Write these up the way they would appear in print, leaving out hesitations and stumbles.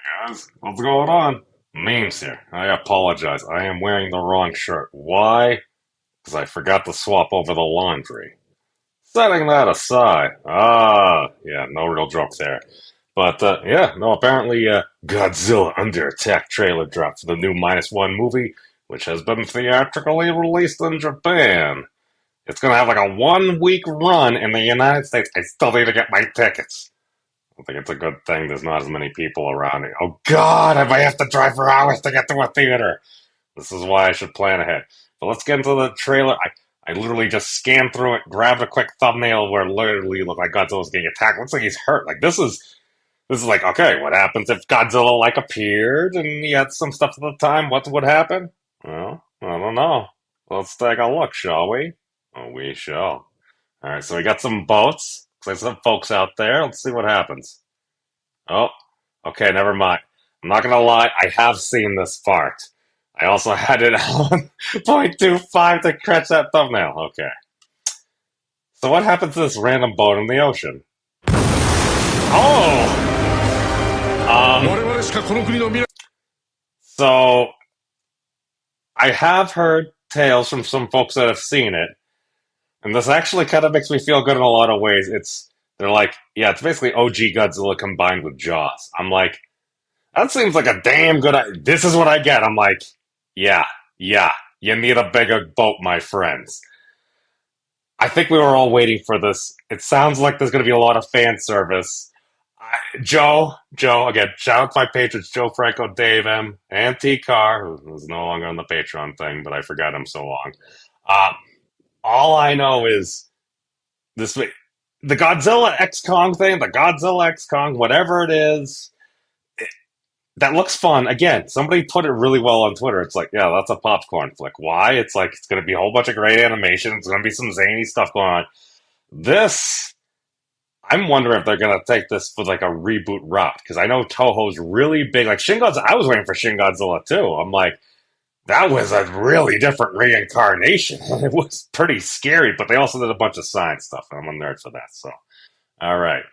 Guys, what's going on? Memes here. I apologize. I am wearing the wrong shirt. Why? Because I forgot to swap over the laundry. Setting that aside. Yeah, no real joke there. But, yeah, no, apparently, Godzilla Under Attack trailer dropped for the new -1 movie, which has been theatrically released in Japan. It's gonna have like a 1 week run in the United States. I still need to get my tickets. I think it's a good thing there's not as many people around it. Oh God, I might have to drive for hours to get to a theater. This is why I should plan ahead. But let's get into the trailer. I literally just scanned through it, grabbed a quick thumbnail where it literally looked like Godzilla's getting attacked. Looks like he's hurt. Like this is like, okay, what happens if Godzilla like appeared and he had some stuff at the time? What would happen? Well, I don't know. Let's take a look, shall we? Oh, we shall. Alright, so we got some boats. There's some folks out there. Let's see what happens. Oh, okay, never mind. I'm not gonna lie, I have seen this part. I also had it on 0.25 to catch that thumbnail. Okay. So what happens to this random boat in the ocean? Oh! So I have heard tales from some folks that have seen it, and this actually kind of makes me feel good in a lot of ways. They're like, yeah, it's basically OG Godzilla combined with Jaws. I'm like, that seems like a damn good. This is what I get. I'm like, yeah, you need a bigger boat, my friends. I think we were all waiting for this. It sounds like there's going to be a lot of fan service. Joe, again, shout out to my patrons, Joe Franco, Dave M, and T Carr, who's no longer on the Patreon thing, but I forgot him so long. Uh, all I know is this: the Godzilla X Kong thing, the Godzilla X Kong, whatever it is, that looks fun. Again, somebody put it really well on Twitter. It's like, yeah, that's a popcorn flick. Why? It's like it's going to be a whole bunch of great animation. It's going to be some zany stuff going on. This, I'm wondering if they're going to take this for like a reboot route because I know Toho's really big. Like Shin Godzilla, I was waiting for Shin Godzilla too. I'm like, that was a really different reincarnation. It was pretty scary, but they also did a bunch of science stuff, and I'm a nerd for that. So, all right,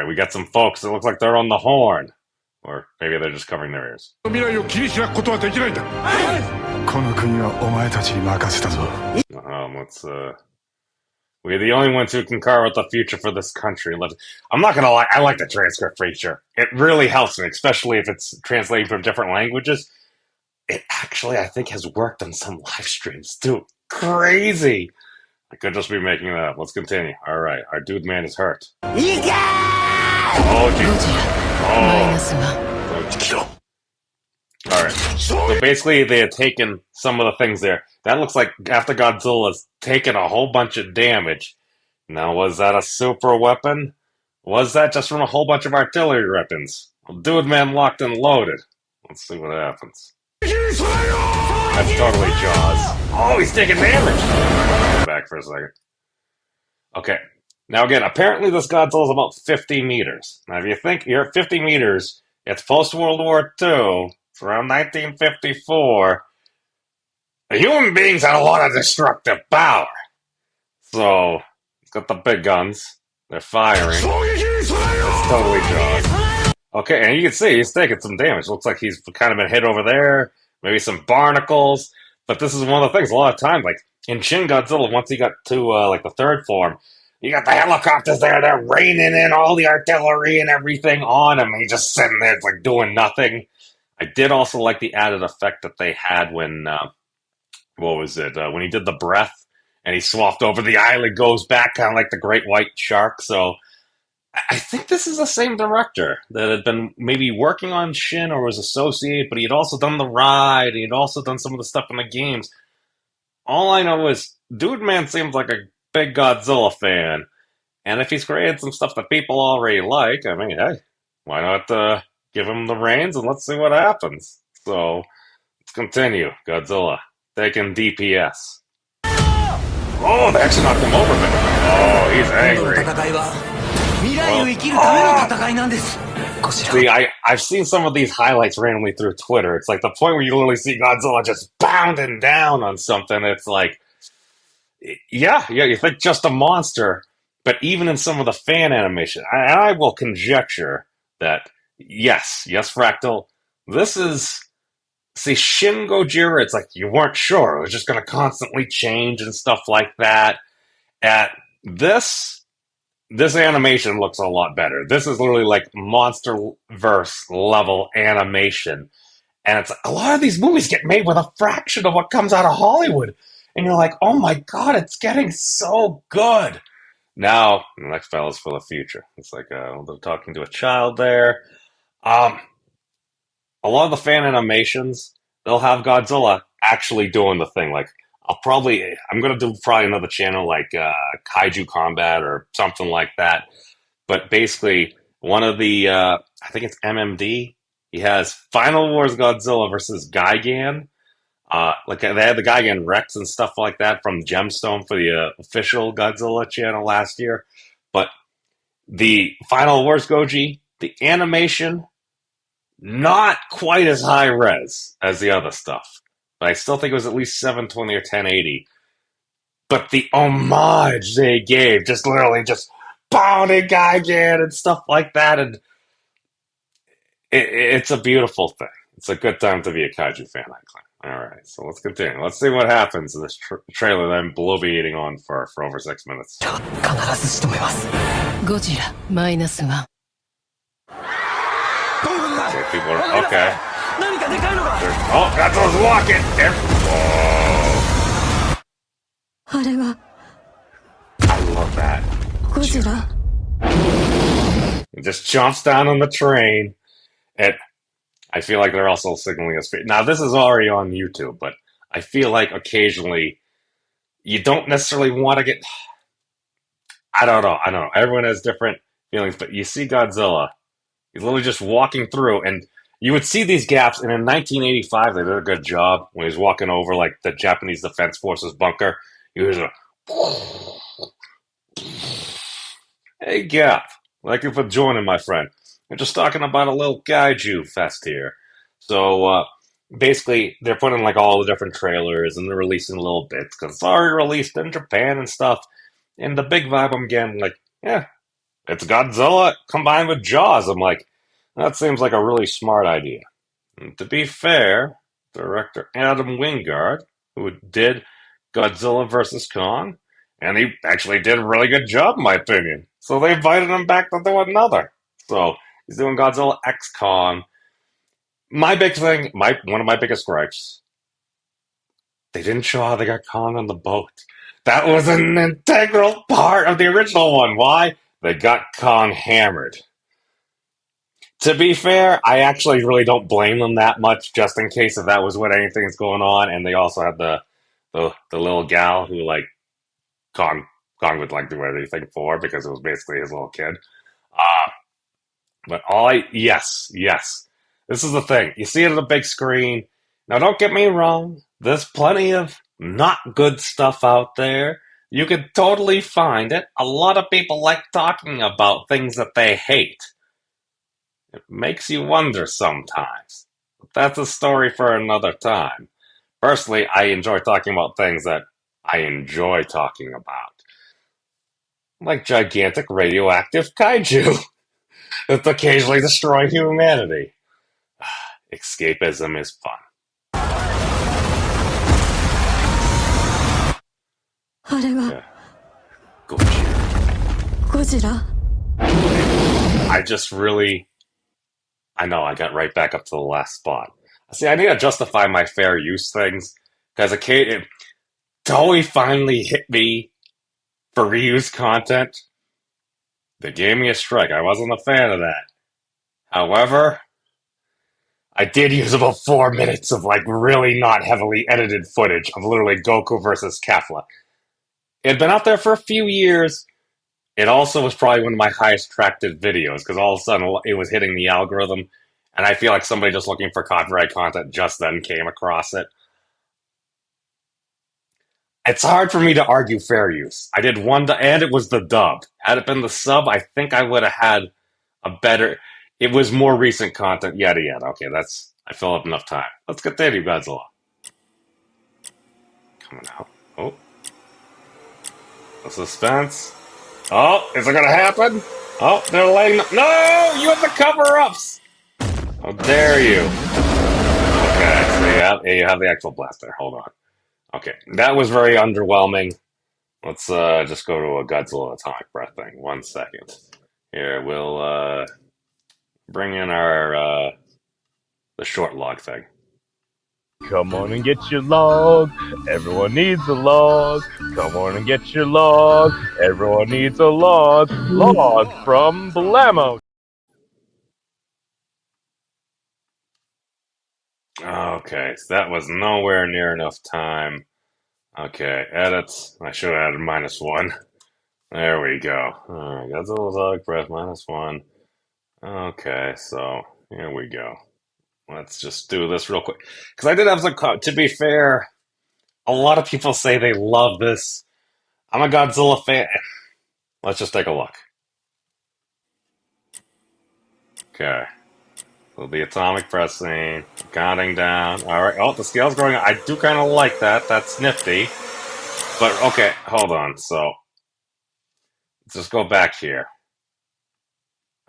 we got some folks that look like they're on the horn. Or maybe they're just covering their ears. Let's, we're the only ones who can carve out the future for this country. I'm not gonna lie, I like the transcript feature. It really helps me, especially if it's translating from different languages. It actually, I think, has worked on some live streams too. Crazy! I could just be making that up. Let's continue. Alright, our dude man is hurt. Oh, jeez. Oh. Alright. So basically, they had taken some of the things there. That looks like after Godzilla's taken a whole bunch of damage. Now, was that a super weapon? Was that just from a whole bunch of artillery weapons? Well, dude man locked and loaded. Let's see what happens. That's totally Jaws. Oh, he's taking damage! Back for a second. Okay. Now again, apparently this Godzilla is about 50 meters. Now if you think you're at 50 meters, it's post-World War II, it's around 1954, the human beings had a lot of destructive power. So, it's got the big guns, they're firing, it's totally Jaws. Okay, and you can see he's taking some damage. Looks like he's kind of been hit over there, maybe some barnacles, but this is one of the things, a lot of times, like in Shin Godzilla, once he got to like the third form, you got the helicopters there, they're raining in all the artillery and everything on him. He's just sitting there, it's like doing nothing. I did also like the added effect that they had when, what was it, when he did the breath and he swapped over the island, goes back kind of like the great white shark. So I think this is the same director that had been maybe working on Shin or was associated, but he had also done the ride, he had also done some of the stuff in the games. All I know is Dude Man seems like a big Godzilla fan, and if he's created some stuff that people already like, I mean, hey, why not give him the reins and let's see what happens. So, let's continue. Godzilla, taking DPS. Oh, they actually knocked him over, man. Oh, he's angry. See, I've seen some of these highlights randomly through Twitter. It's like the point where you literally see Godzilla just pounding down on something. It's like, yeah, you think just a monster, but even in some of the fan animation, I will conjecture that Yes, yes, Fractal. This is see Shin Gojira. It's like you weren't sure; it was just going to constantly change and stuff like that. At this animation looks a lot better. This is literally like MonsterVerse level animation, and it's a lot of these movies get made with a fraction of what comes out of Hollywood, and you're like, oh my god, it's getting so good. Now, the next file is for the future. It's like they're talking to a child there. Um, a lot of the fan animations, they'll have Godzilla actually doing the thing. Like, I'm gonna do probably another channel like Kaiju Combat or something like that. But basically, one of the, I think it's MMD, he has Final Wars Godzilla versus Gigan. Like they had the Gigan Rex and stuff like that from Gemstone for the official Godzilla channel last year. But the Final Wars Goji, the animation, not quite as high res as the other stuff. But I still think it was at least 720 or 1080. But the homage they gave, just literally just pounding Gigan and stuff like that, and it's a beautiful thing. It's a good time to be a kaiju fan, I claim. All right, so let's continue. Let's see what happens in this trailer that I'm bloviating on for over 6 minutes. Godzilla Minus 1. Okay, people are okay. Oh, Godzilla's walking. Whoa! I love that. Godzilla. He just jumps down on the train, and I feel like they're also signaling us. Now, this is already on YouTube, but I feel like occasionally you don't necessarily want to get. I don't know. Everyone has different feelings, but you see Godzilla, he's literally just walking through, and you would see these gaps. And in 1985, they did a good job when he was walking over like the Japanese Defense Forces bunker. He was a hey gap. Thank you for joining, my friend. We're just talking about a little kaiju fest here. So basically, they're putting like all the different trailers and they're releasing little bits because it's already released in Japan and stuff. And the big vibe I'm getting, like, yeah, it's Godzilla combined with Jaws. I'm like, that seems like a really smart idea. And to be fair, director Adam Wingard, who did Godzilla vs. Kong, and he actually did a really good job, in my opinion. So they invited him back to do another. So he's doing Godzilla X Kong. My big thing, one of my biggest gripes, they didn't show how they got Kong on the boat. That was an integral part of the original one. Why? They got Kong hammered. To be fair, I actually really don't blame them that much, just in case if that was what anything's going on. And they also had the little gal who like Kong would like do anything for because it was basically his little kid. But yes, this is the thing. You see it on the big screen. Now, don't get me wrong. There's plenty of not good stuff out there. You could totally find it. A lot of people like talking about things that they hate. It makes you wonder sometimes. But that's a story for another time. Personally, I enjoy talking about things that I enjoy talking about. Like gigantic radioactive kaiju that occasionally destroy humanity. Escapism is fun. Yeah. Godzilla. I know I got right back up to the last spot. See, I need to justify my fair use things because it totally finally hit me for reuse content. They gave me a strike. I wasn't a fan of that. However, I did use about 4 minutes of like really not heavily edited footage of literally Goku versus Kefla. It had been out there for a few years. It also was probably one of my highest tracked videos because all of a sudden it was hitting the algorithm, and I feel like somebody just looking for copyright content just then came across it. It's hard for me to argue fair use. I did and it was the dub. Had it been the sub, I think I would have had a better. It was more recent content, yada yada. Okay, I fill up enough time. Let's continue, Godzilla. Coming out. Oh, the suspense. Oh, is it gonna happen? Oh, they're laying. No, you have the cover-ups. How dare you? Okay, so you have the actual blaster. Hold on. Okay, that was very underwhelming. Let's just go to a Godzilla atomic breath thing. 1 second. Here, we'll bring in our the short log thing. Come on and get your log. Everyone needs a log. Come on and get your log. Everyone needs a log. Log from Blammo. Okay, so that was nowhere near enough time. Okay, edits. I should have added -1. There we go. Alright, Godzilla atomic breath -1. Okay, so here we go. Let's just do this real quick. Because I did have some. To be fair, a lot of people say they love this. I'm a Godzilla fan. Let's just take a look. Okay. So the atomic pressing, counting down. All right. Oh, the scale's going. I do kind of like that. That's nifty. But okay, hold on. So let's just go back here.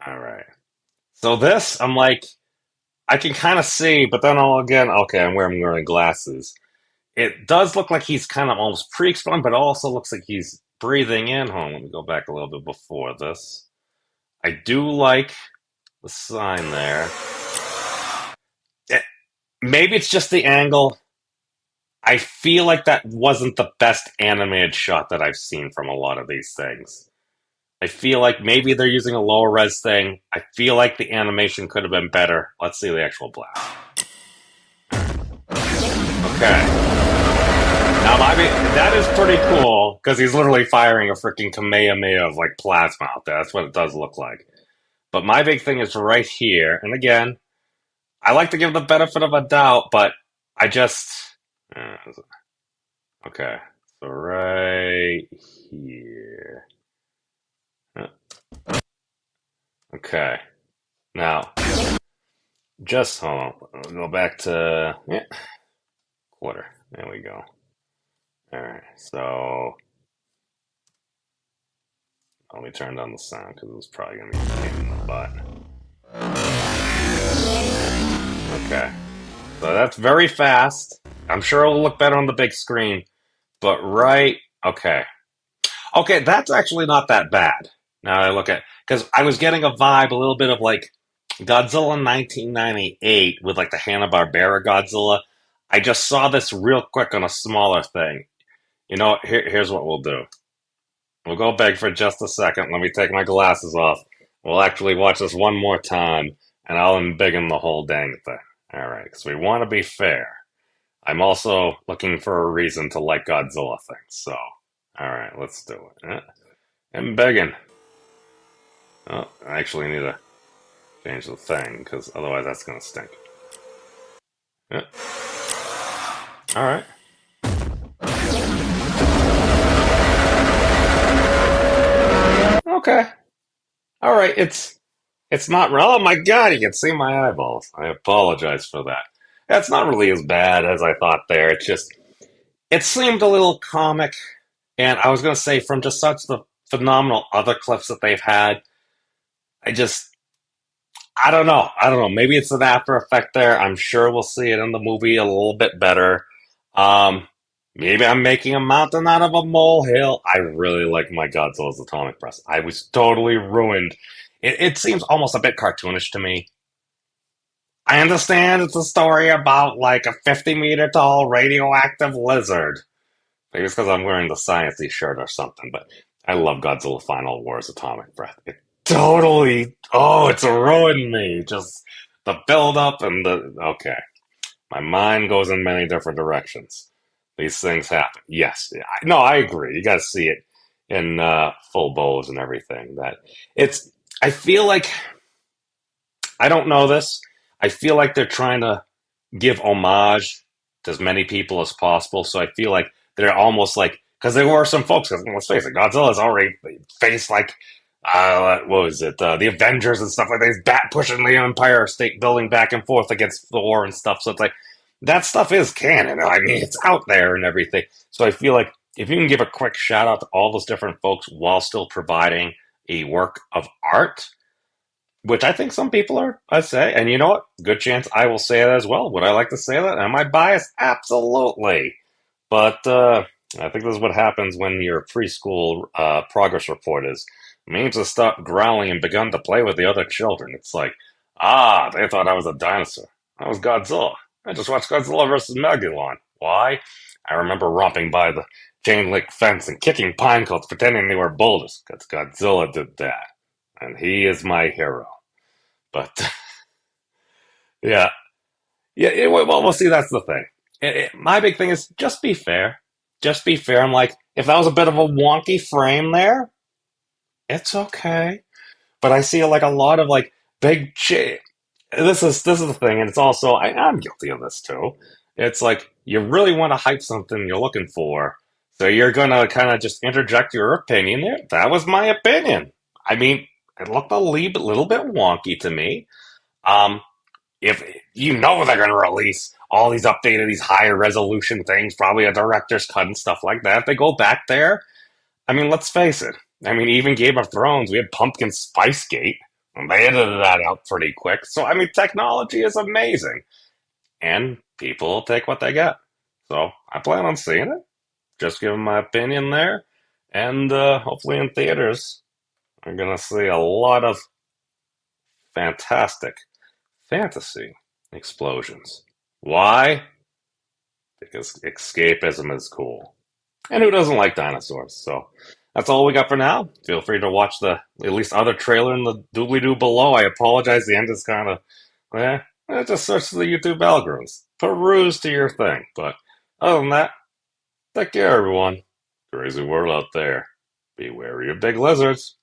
All right. So this, I'm like, I can kind of see, but then all again, okay, I'm wearing glasses. It does look like he's kind of almost pre-exploding, but it also looks like he's breathing in. Hold on, let me go back a little bit before this. I do like the sign there. Maybe it's just the angle. I feel like that wasn't the best animated shot that I've seen from a lot of these things. I feel like maybe they're using a lower res thing. I feel like the animation could have been better. Let's see the actual blast. Okay. Now, that is pretty cool because he's literally firing a freaking Kamehameha of like plasma out there. That's what it does look like. But my big thing is right here. And again, I like to give the benefit of a doubt, but I just. Okay. So right here. Okay. Now, just hold on. We'll go back to quarter. There we go. All right. So let me turn down the sound because it was probably gonna be a pain in the butt. Okay. So that's very fast. I'm sure it'll look better on the big screen. But right. Okay. Okay, that's actually not that bad. Now I look at because I was getting a vibe, a little bit of like Godzilla 1998 with like the Hanna-Barbera Godzilla. I just saw this real quick on a smaller thing. You know, here's what we'll do. We'll go big for just a second. Let me take my glasses off. We'll actually watch this one more time, and I'll embiggen the whole dang thing. All right, because we want to be fair. I'm also looking for a reason to like Godzilla things. So, all right, let's do it. Embiggen. Oh, I actually need to change the thing, because otherwise that's going to stink. Yeah. All right. Okay. All right. It's not. Oh my God! You can see my eyeballs. I apologize for that. It's not really as bad as I thought. There. It's just. It seemed a little comic, and I was going to say from just such the phenomenal other clips that they've had. I just. I don't know. I don't know. Maybe it's an after effect there. I'm sure we'll see it in the movie a little bit better. Um, Maybe I'm making a mountain out of a molehill. I really like my Godzilla's atomic breath. I was totally ruined. It seems almost a bit cartoonish to me. I understand it's a story about like a 50-meter tall radioactive lizard. Maybe it's because I'm wearing the sciencey shirt or something, but I love Godzilla Final Wars Atomic Breath. It totally, it's ruined me. Just the build up and okay. My mind goes in many different directions. These things happen. Yes. No, I agree. You got to see it in full bows and everything. I feel like, I don't know this. I feel like they're trying to give homage to as many people as possible. So I feel like they're almost like, because there were some folks, let's face it, Godzilla's already faced like, what was it, the Avengers and stuff like that. He's bat pushing the Empire State Building back and forth against Thor and stuff. So it's like, that stuff is canon. I mean, it's out there and everything. So I feel like if you can give a quick shout out to all those different folks while still providing a work of art, which I think some people are, I say, and you know what? Good chance I will say that as well. Would I like to say that? Am I biased? Absolutely. But I think this is what happens when your preschool progress report is. Memes have stopped growling and begun to play with the other children. It's like, they thought I was a dinosaur. I was Godzilla. I just watched Godzilla versus Megalon. Why? I remember romping by the chain link fence and kicking pine cones pretending they were boulders, because Godzilla did that. And he is my hero. But, yeah. Yeah, well, see, that's the thing. My big thing is just be fair. Just be fair. I'm like, if that was a bit of a wonky frame there, it's okay. But I see like a lot of like big. This is the thing, and it's also I'm guilty of this too. It's like you really want to hype something you're looking for, so you're gonna kind of just interject your opinion there. That was my opinion. I mean, it looked a little bit wonky to me. Um, if you know they're going to release all these updated, these higher resolution things, probably a director's cut and stuff like that, if they go back there, I mean, let's face it. I mean, even Game of Thrones, we had Pumpkin Spice Gate, and they edited that out pretty quick. So, I mean, technology is amazing, and people will take what they get. So, I plan on seeing it. Just giving my opinion there, and hopefully in theaters, I'm going to see a lot of fantastic fantasy explosions. Why? Because escapism is cool. And who doesn't like dinosaurs? So that's all we got for now. Feel free to watch the at least other trailer in the doobly doo below. I apologize, the end is kind of, just search the YouTube algorithms. Peruse to your thing. But other than that, take care, everyone. Crazy world out there. Be wary of big lizards.